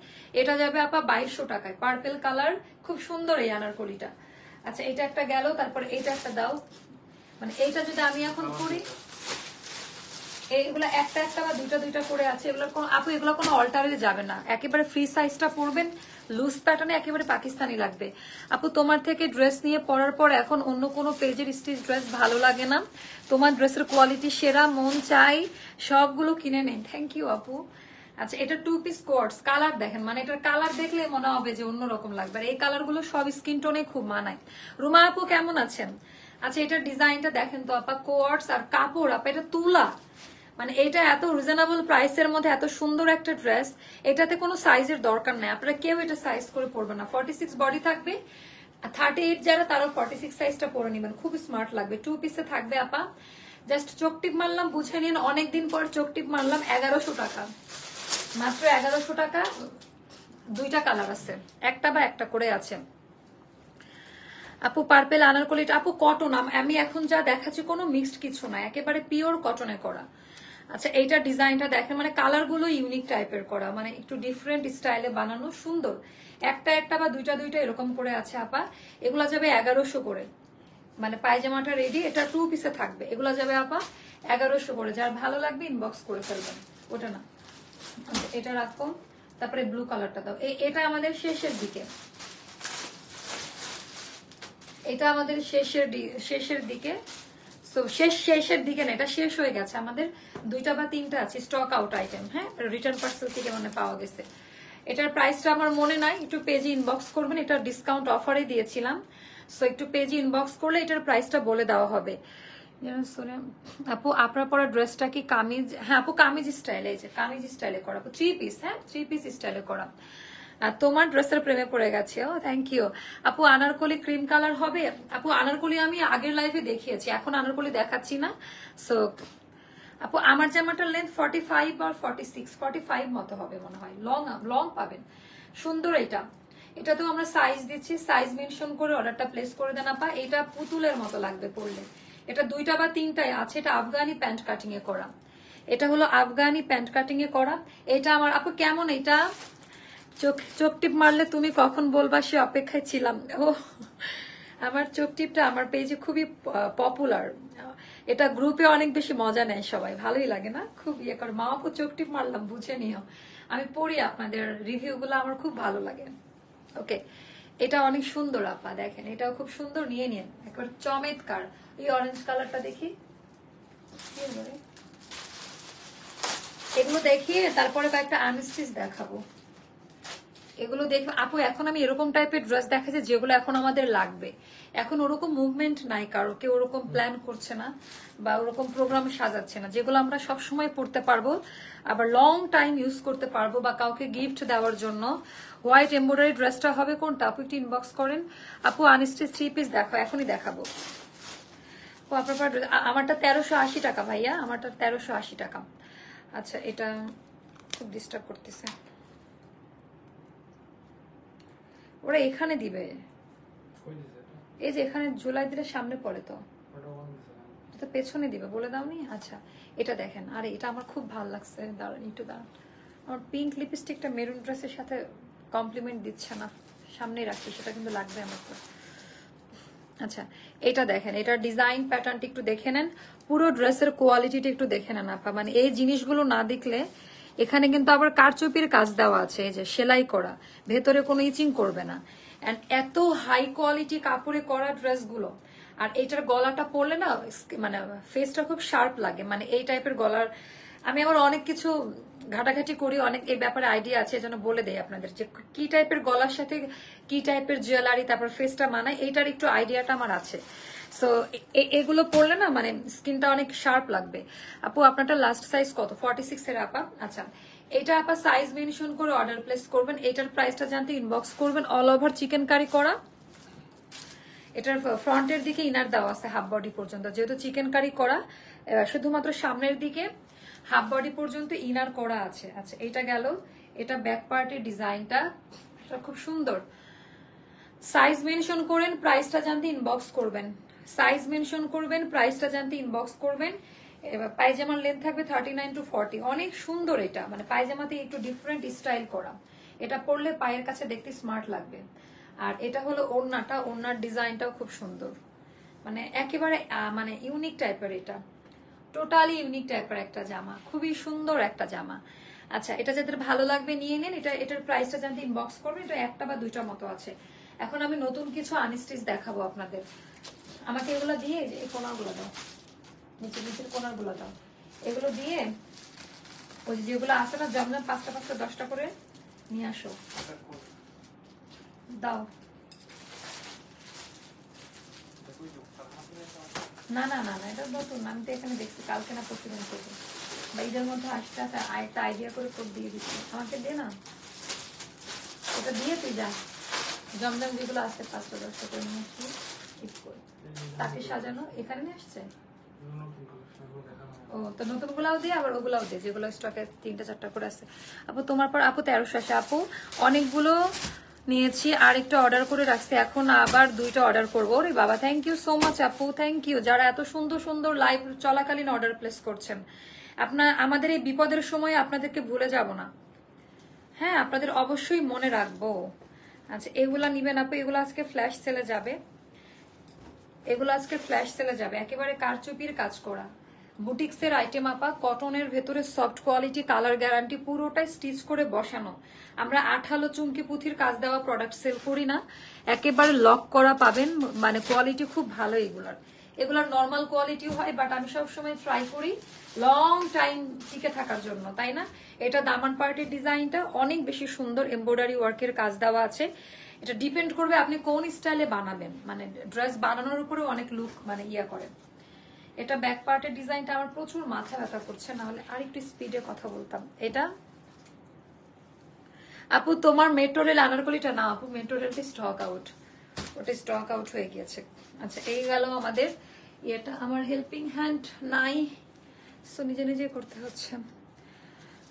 এটা যাবে আপা 2200 টাকায়। পার্পেল কালার, খুব সুন্দর এই আনারকলিটা। আচ্ছা, এটা একটা গেল, তারপরে এইটা একটা দাও। মানে এইটা যদি আমি এখন করি, এইগুলো একটা একটা বা দুইটা দুইটা করে আছে, এগুলোর কোনো আপু এগুলো কোনো অল্টারে যাবে না, একেবারে ফ্রি সাইজটা পরবেন, লুজ প্যাটার্নে একেবারে পাকিস্তানি লাগবে। আপু তোমার থেকে ড্রেস নিয়ে পরার পর এখন অন্য কোনো পেজের স্টিচ ড্রেস ভালো লাগে না, তোমার ড্রেসের কোয়ালিটি সেরা, মন চাই সবগুলো কিনে নেন। থ্যাংক ইউ আপু। আচ্ছা, এটা 2 পিস কোয়ার্টস, কালার দেখেন, মানে এটার কালার দেখলে মনে হবে যে অন্যরকম লাগবে। আর এই কালারগুলো সব স্কিন টোনে খুব মানায়। রুমা আপু কেমন আছেন? আচ্ছা, এটার ডিজাইনটা দেখেন তো আপা, কোয়ার্টস আর কাপড় আপা এটা তুলা, মানে এটা এত রিজনেবল প্রাইসের মধ্যে এত সুন্দর একটা ড্রেস, এটাতে কোনো সাইজের দরকার নাই, আপনারা কেউ এটা সাইজ করে পরবে না। 46 বডি থাকবে, 38 যারা তারা 46 সাইজটা পরে নেবেন, খুব স্মার্ট লাগবে। 2 পিসে থাকবে আপা, জাস্ট চোখ টিপ মারলাম, বুঝে নিন অনেকদিন পর চোখ টিপ মারলাম। 1100 টাকা, মাত্র 1100 টাকা। দুইটা কালার আছে, একটা বা একটা করে আছে। আপু পার্পেল আনারকলিটা আপু কটন, আমি এখন যা দেখাচ্ছি কোনো মিক্সড কিছু না, একেবারে পিওর কটনে করা। আচ্ছা, এইটার ডিজাইনটা দেখেন, মানে কালার গুলো ইউনিক টাইপের করা, মানে একটু ডিফারেন্ট স্টাইলে বানানো, সুন্দর। একটা একটা বা দুইটা দুইটা এরকম করে আছে আপা, এগুলা যাবে 1100 করে। মানে পায়জামাটা রেডি, এটা 2 পিসে থাকবে, এগুলা যাবে আপা 1100 করে। যার ভালো লাগবে ইনবক্স করে ফেলবেন। ওটা না, এটা রাখো, তারপরে ব্লু কালারটা দাও। এটা আমাদের শেষের দিকে, এটা আমাদের শেষের দিকে, শেষের দিকে না, এটা শেষ হয়ে গেছে আমাদের, দুইটা বা তিনটা আছে স্টক আউট আইটেম। হ্যাঁ, রিটার্ন পার্সেল থেকে মানে পাওয়া গেছে। এটার প্রাইসটা আমার মনে নাই, একটু পেজে ইনবক্স করবেন, এটা ডিসকাউন্ট অফারে দিয়েছিলাম, সো একটু পেজে ইনবক্স করলে এটার প্রাইসটা বলে দেওয়া হবে। আপু আপনার পরা ড্রেসটা কি কামিজ? হ্যাঁ আপু, কামিজ স্টাইলে, এই যে কামিজ স্টাইলে করা, 3 পিস, হ্যাঁ 3 পিস স্টাইলে করা। তোমার ড্রেসের প্রেমে পড়ে গেছে। ও থ্যাংক ইউ আপু। আনারকলি ক্রিম কালার হবে আপু, আনারকলি আমি আগের লাইভে দেখিয়েছি, এখন আনারকলি দেখাচ্ছি না। সো আপু আমার জামাটার লেন্থ 45 আর 45 মতো হবে মনে হয়, লং পাবেন, সুন্দর। এটাতেও আমরা সাইজ দিচ্ছি, সাইজ মেনশন করে অর্ডারটা প্লেস করে দেন আপা। এটা পুতুলের মতো লাগবে পরলে, এটা দুইটা বা তিনটাই আছে। এটা আফগানি প্যান্ট কাটিং এ করা, এটা হলো আফগানি প্যান্ট কাটিং এ করা। এটা আমার আপু কেমন, এটা চোখ টিপ মারলে তুমি কখন বলবা সে অপেক্ষায় ছিলাম। ও আমার চোখ টিপটা আমার পেজে খুবই পপুলার, এটা গ্রুপে অনেক বেশি মজা নেয় সবাই, ভালোই লাগে না, খুব ইয়ে করে। মা আপু চোখ টিপ মারলাম, বুঝে নিও, আমি পড়ি আপনাদের রিভিউ গুলো, আমার খুব ভালো লাগে। ওকে, এটা অনেক সুন্দর আপা, দেখেন এটাও খুব সুন্দর, নিয়ে নিন, একবার চমৎকার। এই অরেঞ্জ কালারটা দেখি, এগুলো দেখিয়ে তারপরে কয়েকটা আনস্টিচ দেখাবো। এগুলো দেখবে আপু, এখন আমি এরকম টাইপের ড্রেস দেখাচ্ছি যেগুলো এখন আমাদের লাগবে। এখন ওরকম মুভমেন্ট নাই কারো, কেউ ওরকম প্ল্যান করছে না বা ওরকম প্রোগ্রাম সাজাচ্ছে না, যেগুলো আমরা সব সময় পড়তে পারবো, আবার লং টাইম ইউজ করতে পারবো, বা কাউকে গিফট দেওয়ার জন্য। হোয়াইট এমব্রয়ডারি ড্রেসটা হবে কোনটা আপু, একটু ইনবক্স করেন। আপু আনস্টিচ 3 পিস দেখো, এখনই দেখাবো। ও আপনার আমারটা 1380 টাকা ভাইয়া, আমারটা 1380 টাকা। আচ্ছা, এটা খুব ডিস্টার্ব করতেছে, ওরা এখানে দিবে, এই যে এখানে জুলাই দিলে সামনে পড়ে, তো এটা পেছনে দিবে, বলে দাওনি। আচ্ছা, এটা দেখেন, আরে এটা আমার খুব ভালো লাগছে, দাঁড়ান একটু দাঁড়ান, আমার পিঙ্ক লিপস্টিকটা মেরুন ড্রেসের সাথে কমপ্লিমেন্ট দিচ্ছে না, সামনে রাখছি, সেটা কিন্তু লাগবে আমার তো। আচ্ছা, এটা দেখেন, এটার ডিজাইন প্যাটার্নটা একটু দেখে নেন, পুরো ড্রেসের কোয়ালিটিটা একটু দেখে নেন আপা। মানে এই জিনিসগুলো না দেখলে, এখানে কিন্তু আবার কারচুপির কাজ দেওয়া আছে, এই যে সেলাই করা, ভেতরে কোনো ইচিং করবে না, এন্ড এত হাই কোয়ালিটি কাপড়ে করা ড্রেসগুলো। আর এইটার গলাটা পরলে না, মানে ফেসটা খুব শার্প লাগে, মানে এই টাইপের গলার, আমি আবার অনেক কিছু ঘাটাঘাটি করি, অনেক এই ব্যাপারে আইডিয়া আছে, এজন্য বলে দেই আপনাদের যে কি টাইপের গলার সাথে কি টাইপের জুয়েলারি তারপর ফেসটা মানায়, এইটার একটু আইডিয়াটা আমার আছে। সো এগুলো পরলে না মানে স্কিনটা অনেক শার্প লাগবে। আপু আপনারটা লাস্ট সাইজ কত? 46 এর আপা। আচ্ছা, এটা আপা সাইজ মেনশন করে অর্ডার প্লেস করবেন। এটার প্রাইসটা জানতে ইনবক্স করবেন। অল ওভার চিকেন কারি করা, এটার ফ্রন্টের দিকে ইনার দেওয়া আছে হাফ বডি পর্যন্ত, যেহেতু চিকেন কারি করা শুধুমাত্র সামনের দিকে হাফ বডি পর্যন্ত ইনার করা আছে। আচ্ছা এটা গেল, এটা ব্যাক পার্টের ডিজাইনটা, এটা খুব সুন্দর। সাইজ মেনশন করেন, প্রাইসটা জানতে ইনবক্স করবেন। সাইজ মেনশন করবেন, প্রাইসটা জানতে ইনবক্স করবেন। এবার পায়জামার লেন্থ থাকবে 39 to 40। অনেক সুন্দর এটা, মানে পায়জামাতে একটু ডিফারেন্ট স্টাইল করা। এটা পরলে পায়ের কাছে দেখতে স্মার্ট লাগবে। আর এটা হলো ওড়নাটা, ওড়নার ডিজাইনটাও খুব সুন্দর, মানে একেবারে মানে ইউনিক টাইপের, এটা টোটালি ইউনিক টাইপের একটা জামা, খুবই সুন্দর একটা জামা। আচ্ছা এটা যাদের ভালো লাগবে নিয়ে নেন। এটার প্রাইসটা জানতে ইনবক্স করবেন। এটা একটা বা দুইটা মতো আছে। এখন আমি নতুন কিছু আনস্টিচ দেখাবো আপনাদের। আমাকে এগুলো দিয়ে, এই কোনাগুলো দাও, নিচের কোনাগুলো দাও, এগুলো দিয়ে ওই যেগুলো আছে না জমজম 5টা 5টা 10টা করে নিয়ে আসো, দাও। না না না না, এটা নতুন, আমি তো এখানে দেখছি কালকে না প্রতিদিন থেকে, বা ঈদের মধ্যে আসতে আসতে একটা আইডিয়া করে কোড দিয়ে দিচ্ছি। আমাকে দে না, এটা দিয়ে তুই যা। জমজম যেগুলো আছে 5টা 10টা করে নিয়ে আসছি, তাকে সাজানো এখানে নিয়ে আসছে। ও তো নতুন গুলাও দিয়ে আবার ওগুলাও দিয়ে, যেগুলো স্টকে 3টা 4টা করে আছে। আপু তোমার পর আপু 1300 আসে। আপু অনেকগুলো নিয়েছি, আর একটা অর্ডার করে রাখছি, এখন আবার 2টা অর্ডার করবো। রে বাবা, থ্যাংক ইউ সো মাচ আপু, থ্যাংক ইউ যারা এত সুন্দর সুন্দর লাইভ চলাকালীন অর্ডার প্লেস করছেন। আমাদের এই বিপদের সময় আপনাদেরকে ভুলে যাব না, হ্যাঁ আপনাদের অবশ্যই মনে রাখবো। আচ্ছা এগুলা নিবেন আপু, এগুলো আজকে ফ্ল্যাশ সেলে যাবে, এগুলো আজকে ফ্ল্যাশ সেলে যাবে। একেবারে কারচুপির কাজ করা বুটিক্সের আইটেম আপা, কটনের ভেতরে সফট কোয়ালিটি, কালার গ্যারান্টি, পুরোটাই স্টিচ করে বসানো। আমরা আঠালো চুমকি পুঁথির কাজ দেওয়া প্রোডাক্ট সেল করি না, একেবারে লক করা পাবেন, মানে কোয়ালিটি খুব ভালো এগুলার নর্মাল কোয়ালিটিও হয়, বাট আমি সবসময় ট্রাই করি লং টাইম টিকে থাকার জন্য, তাই না? এটা দামান পার্টের ডিজাইনটা অনেক বেশি সুন্দর, এমব্রয়ডারি ওয়ার্কের কাজ দেওয়া আছে। এটা ডিপেন্ড করবে আপনি কোন স্টাইলে বানাবেন, মানে ড্রেস বানানোর উপরে অনেক লুক মানে ইয়া করে। এটা ব্যাক পার্টের ডিজাইনটা আমার প্রচুর মাথা ব্যথা করছে, না হলে আর একটু স্পিডে কথা বলতাম। এটা আপু তোমার মেট্রো রেল আনারকলিটা না আপু, মেট্রো রেলটা স্টক আউট, ওটা স্টক আউট হয়ে গিয়েছে। আচ্ছা এই গেল আমাদের এটা, আমার হেল্পিং হ্যান্ড নাই, সো নিজে নিজে করতে হচ্ছে।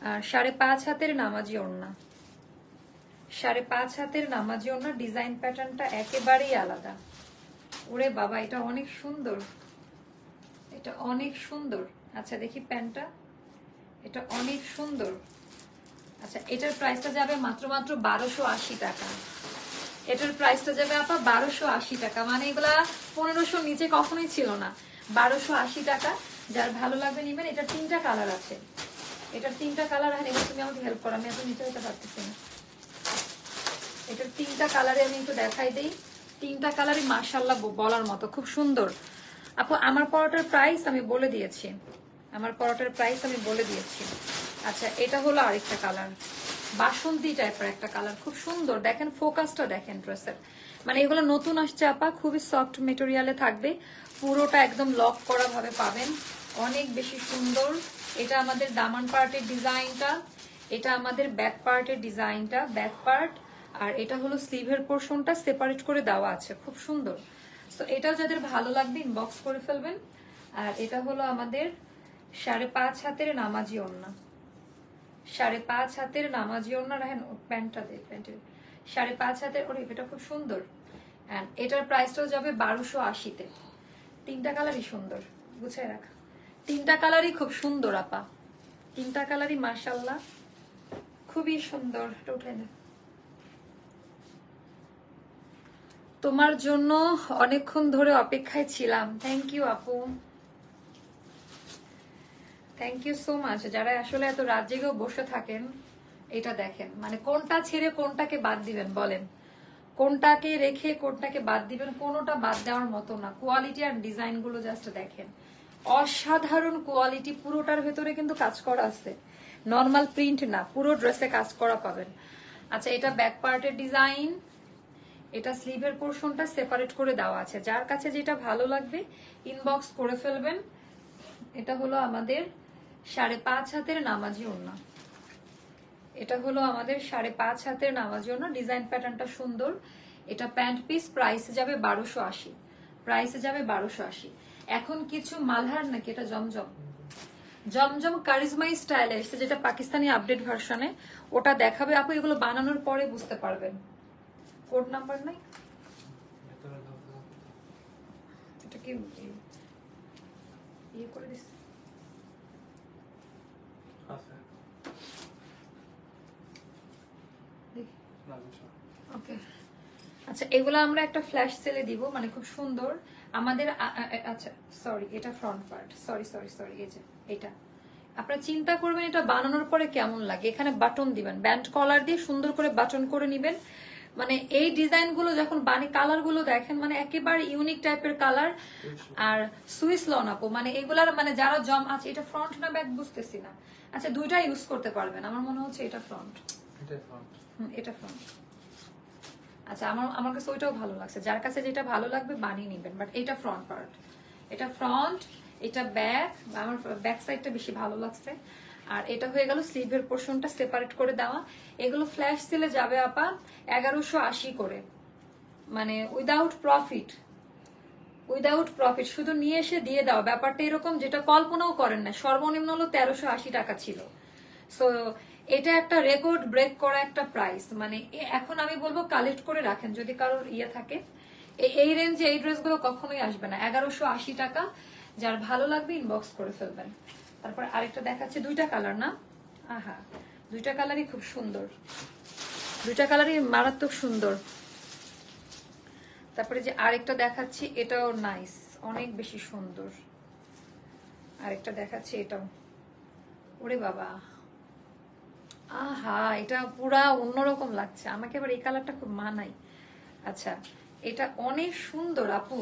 আর 5.5 হাতের নামাজি ওড়না, 5.5 হাতের নামাজি ওড়না, ডিজাইন প্যাটার্নটা একেবারেই আলাদা। ওরে বাবা এটা অনেক সুন্দর, এটা অনেক সুন্দর। আচ্ছা দেখি প্যান্টটা, এটা অনেক সুন্দর। আচ্ছা এটার প্রাইসটা যাবে মাত্র 1280 টাকা। এটার প্রাইসটা যাবে আপা 1280 টাকা, মানে এগুলা 1500 নিচে কখনোই ছিল না। 1280 টাকা, যার ভালো লাগবে নিবেন। এটার 3টা কালার আছে, এটার 3টা কালার। আর এবার তুমি আমাকে হেল্প করো, আমি এত নিচে হতে পারতেছি না। এটার 3টা কালারে আমি একটু দেখাই দেই। 3টা কালারই মাশাআল্লাহ বলার মতো, খুব সুন্দর। আপু আমার পরোটার প্রাইস আমি বলে দিয়েছি, আমার পরোটার প্রাইস আমি বলে দিয়েছি। আচ্ছা এটা হলো আরেকটা কালার, বাসন্তী টাইপের একটা কালার, খুব সুন্দর। দেখেন ফোকাসটা দেখেন ড্রেসের, মানে এগুলো নতুন আসছে আপা, খুবই সফট মেটেরিয়ালে থাকবে, পুরোটা একদম লক করা ভাবে পাবেন, অনেক বেশি সুন্দর। এটা আমাদের দামান পার্টের ডিজাইনটা, এটা আমাদের ব্যাক পার্টের ডিজাইনটা, ব্যাক পার্ট। আর এটা হলো স্লিভের পোর্শনটা সেপারেট করে দেওয়া আছে, খুব সুন্দর। তো এটাও যাদের ভালো লাগবে ইনবক্স করে ফেলবেন। আর এটা হলো আমাদের 5.5 হাতের নামাজি ওড়না, 5.5 হাতের নামাজি ওড়না। রাখেন প্যান্টটা দেখ, প্যান্টের 5.5 হাতের, ওরে এটা খুব সুন্দর। এন্ড এটার প্রাইসটাও যাবে 1280-তে। 3টা কালারই সুন্দর, গুছিয়ে রাখা, 3টা কালারই খুব সুন্দর আপা, 3টা কালারই মাশাআল্লাহ খুবই সুন্দর। এটা উঠাই না, তোমার জন্য অনেকক্ষণ ধরে অপেক্ষায় ছিলাম। থ্যাংক ইউ আপু, থ্যাংক ইউ সো মাচ। যারা আসলে এত রাত জেগেও বসে থাকেন, এটা দেখেন, মানে কোনটা ছেড়ে কোনটাকে বাদ দিবেন বলেন, কোনটাকে রেখে কোনটাকে বাদ দিবেন, কোনোটা বাদ দেওয়ার মতো না। কোয়ালিটি আর ডিজাইন গুলো জাস্ট দেখেন, অসাধারণ কোয়ালিটি। পুরোটার ভেতরে কিন্তু কাজ করা আছে, নর্মাল প্রিন্ট না, পুরো ড্রেসে কাজ করা পাবেন। আচ্ছা এটা ব্যাক পার্টের ডিজাইন, এটা স্লিভের পোর্শনটা সেপারেট করে দেওয়া আছে। যার কাছে যেটা ভালো লাগবে ইনবক্স করে ফেলবেন। এটা হলো আমাদের 5.5 হাতের নামাজি ওড়না, এটা হলো আমাদের 5.5 হাতের নামাজি ওড়না। ডিজাইন প্যাটার্নটা সুন্দর, এটা প্যান্ট পিস, প্রাইসে যাবে 1280, প্রাইসে যাবে 1280। এখন কিছু মালহার নাকি এটা জমজম, জমজম কারিজমাই স্টাইলে এসেছে, যেটা পাকিস্তানি আপডেট ভার্সনে, ওটা দেখাবে আপু। এগুলো বানানোর পরে বুঝতে পারবেন। কোড নাম্বার নাই, এটা কি ইয়ে করে দিস? ওকে, আচ্ছা এগুলো আমরা একটা ফ্ল্যাশ সেলে দিব, মানে খুব সুন্দর আমাদের। আচ্ছা সরি, এটা front part, sorry sorry sorry, এই যে এটা আপনারা চিন্তা করবেন এটা বানানোর পরে কেমন লাগে। এখানে বাটন দিবেন, ব্যান্ড কলার দিয়ে সুন্দর করে বাটন করে নিবেন। মানে এই ডিজাইন গুলো যখন বানি, কালার গুলো দেখেন মানে একেবারে ইউনিক টাইপের কালার। আর সুইস লন আপু, মানে এগুলার মানে যারা জম আছে, এটা ফ্রন্ট না ব্যাক বুঝতেছি না। আচ্ছা দুইটা ইউজ করতে পারবেন, আমার মনে হচ্ছে এটা ফ্রন্ট, এটা ফ্রন্ট। আচ্ছা আমার কাছে ওইটাও ভালো লাগছে, যার কাছে যেটা ভালো লাগবে বানিয়ে নিবেন। বাট এটা ফ্রন্ট পার্ট, এটা ফ্রন্ট, এটা ব্যাক। আমার ব্যাক সাইডটা বেশি ভালো লাগছে। আর এটা হয়ে গেল স্লিভের পোর্শনটা সেপারেট করে দেওয়া। এগুলো ফ্ল্যাশ সেলে যাবে আপা 1180 করে, মানে উইদাউট প্রফিট, উইদাউট প্রফিট, শুধু নিয়ে এসে দিয়ে দাও। ব্যাপারটা এরকম যেটা কল্পনাও করেন না, সর্বনিম্ন হলো 1380 টাকা ছিল। সো এটা একটা রেকর্ড ব্রেক করা একটা প্রাইস। মানে এখন আমি বলবো কালেক্ট করে রাখেন যদি কারোর ইয়ে থাকে। এই রেঞ্জে এই ড্রেসগুলো কখনোই আসবে না। 1180 টাকা, যার ভালো লাগবে ইনবক্স করে ফেলবেন। তারপর আরেকটা দেখাচ্ছে, দুইটা কালার না, আহা দুইটা কালারই খুব সুন্দর, দুইটা কালারই মারাত্মক সুন্দর। তারপরে যে আরেকটা দেখাচ্ছি, এটাও নাইস, অনেক বেশি সুন্দর। আরেকটা দেখাচ্ছি, এটাও ওরে বাবা, আহা এটা পুরা অন্যরকম লাগছে আমাকে। এবার এই কালারটা খুব মানাই। আচ্ছা এটা অনেক সুন্দর আপু,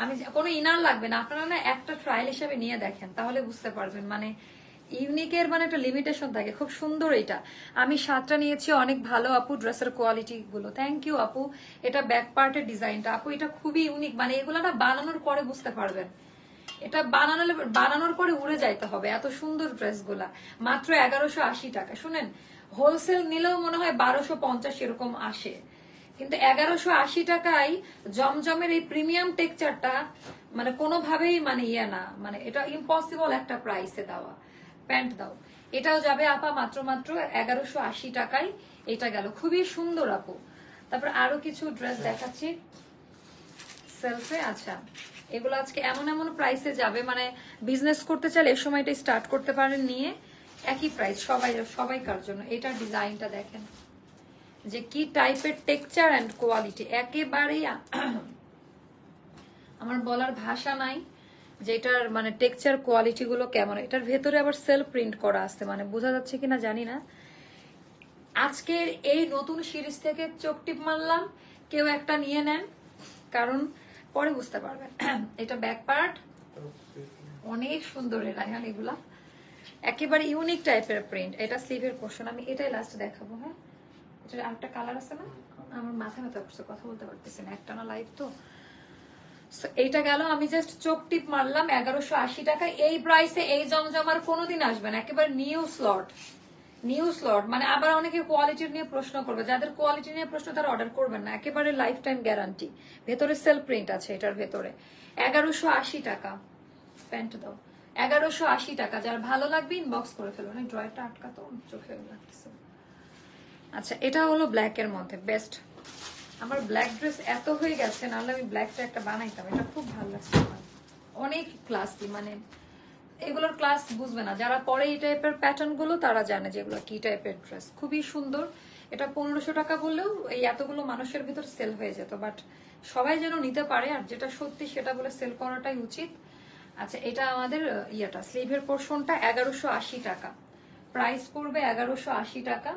আমি কোনো ইনার লাগবে না, আপনারা না একটা ট্রায়াল হিসেবে নিয়ে দেখেন তাহলে বুঝতে পারবেন। মানে ইউনিকের মানে একটা লিমিটেশন থাকে, খুব সুন্দর। এটা আমি 7টা নিয়েছি, অনেক ভালো আপু ড্রেসের কোয়ালিটি গুলো। থ্যাংক ইউ আপু। এটা ব্যাক পার্টের ডিজাইনটা আপু, এটা খুবই ইউনিক। মানে এগুলো না বানানোর পরে বুঝতে পারবেন, এটা বানানোর পরে উড়ে যাইতে হবে, এত সুন্দর ড্রেসগুলা। মাত্র 1180 টাকা। শুনেন, হোলসেল নিলেও মনে হয় 1250 এরকম আসে, কিন্তু 1180 টাকায় জমজমের এই প্রিমিয়াম টেক্সচারটা মানে কোনোভাবেই মানে ইয়ে না, মানে এটা ইম্পসিবল একটা প্রাইসে দেওয়া। প্যান্ট দাও, এটাও যাবে আপা মাত্র 1180 টাকায়। এটা গেল, খুবই সুন্দর আপু। তারপর আরো কিছু ড্রেস দেখাচ্ছি সেলফে। আচ্ছা এগুলো আজকে এমন এমন প্রাইসে যাবে, মানে বিজনেস করতে চাইলে এই সময়টা স্টার্ট করতে পারেন নিয়ে। একই প্রাইস সবাইকার জন্য। এটার ডিজাইনটা দেখেন যে কি টাইপের টেক্সচার এন্ড কোয়ালিটি, একেবারেই আমার বলার ভাষা নাই যে এটার মানে টেক্সচার কোয়ালিটি গুলো কেমন। এটার ভেতরে আবার সেলফ প্রিন্ট করা আছে, মানে বোঝা যাচ্ছে কিনা জানি না। আজকের এই নতুন সিরিজ থেকে চোখ টিপ মারলাম, কেউ একটা নিয়ে নেন, কারণ পরে বুঝতে পারবেন। এটা ব্যাক পার্ট, অনেক সুন্দর রায়হান, এগুলা একেবারে ইউনিক টাইপের প্রিন্ট। এটা স্লিভের পোর্শন, আমি এটাই লাস্ট দেখাবো। হ্যাঁ এটার আরেকটা কালার আছে না, আমার মাথা ব্যথা করছে, কথা বলতে পারতেছি না, একটা না লাইভ তো। এইটা গেল, আমি জাস্ট চোখ টিপ মারলাম 1180 টাকা। এই প্রাইসে এই জমজমার কোনোদিন আসবে না, একেবারে নিউ স্লট, নিউ স্লট। মানে আবার অনেকে কোয়ালিটির নিয়ে প্রশ্ন করবে, যাদের কোয়ালিটি নিয়ে প্রশ্ন তারা অর্ডার করবেন না, একেবারে লাইফ টাইম গ্যারান্টি। ভেতরে সেলফ প্রিন্ট আছে এটার ভেতরে। 1180 টাকা, প্যান্ট দাও 1180 টাকা, যার ভালো লাগবে ইনবক্স করে ফেলবেন। ড্রয়ারটা আটকাতো চোখে লাগতেছে। আচ্ছা এটা হলো ব্ল্যাক এর মধ্যে বেস্ট। আমার ব্ল্যাক ড্রেস এত হয়ে গেছে, নাহলে আমি ব্ল্যাকটা একটা বানাইতাম। এটা খুব ভালো লাগছে আমার, অনেক ক্লাসি। মানে এগুলোর ক্লাস বুঝবে না যারা পরে এই টাইপের প্যাটার্ন গুলো, তারা জানে যে এগুলো কি টাইপের ড্রেস। খুবই সুন্দর। এটা 1500 টাকা বললেও এই এতগুলো মানুষের ভিতর সেল হয়ে যেত, বাট সবাই যেন নিতে পারে আর যেটা সত্যি সেটা বলে সেল করাটাই উচিত। আচ্ছা এটা আমাদের ইয়েটা স্লিভের পোর্শনটা 1180 টাকা, প্রাইস পড়বে 1180 টাকা।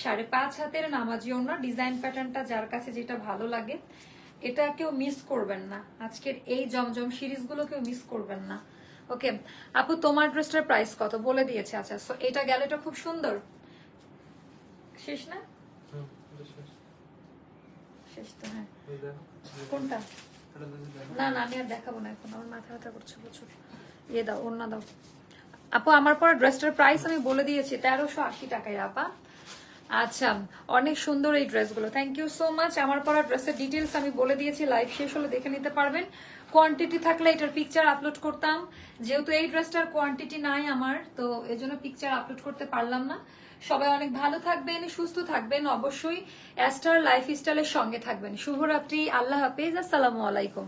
5.5 হাতের নামাজি ওড়না, ডিজাইন প্যাটার্নটা যার কাছে যেটা ভালো লাগে এটা কেউ মিস করবেন না। আজকের এই জমজম সিরিজ গুলো কেউ মিস করবেন না। ওকে আপু তোমার ড্রেসটার প্রাইস কত বলে দিয়েছে। আচ্ছা সো এটা গেল, এটা খুব সুন্দর। শেষ না, শেষ তো। হ্যাঁ কোনটা, না না আমি আর দেখাবো না এখন, আমার মাথা ব্যথা করছে প্রচুর। ইয়ে দাও, ওড়না দাও আপু। আমার পর ড্রেসটার প্রাইস আমি বলে দিয়েছি 1380 টাকায় আপা। আচ্ছা, অনেক সুন্দর এই ড্রেসগুলো, থ্যাংক ইউ সো মাচ। আমার পরা ড্রেসের ডিটেলস আমি বলে দিয়েছি, লাইভ শেষ হলে দেখে নিতে পারবেন। কোয়ান্টিটি থাকলে এটার পিকচার আপলোড করতাম, যেহেতু এই ড্রেসটার কোয়ান্টিটি নাই আমার, তো এজন্য পিকচার আপলোড করতে পারলাম না। সবাই অনেক ভালো থাকবেন, সুস্থ থাকবেন, অবশ্যই অ্যাস্টার লাইফস্টাইলের সঙ্গে থাকবেন। শুভরাত্রি, আল্লাহ হাফেজ, আসসালামু আলাইকুম।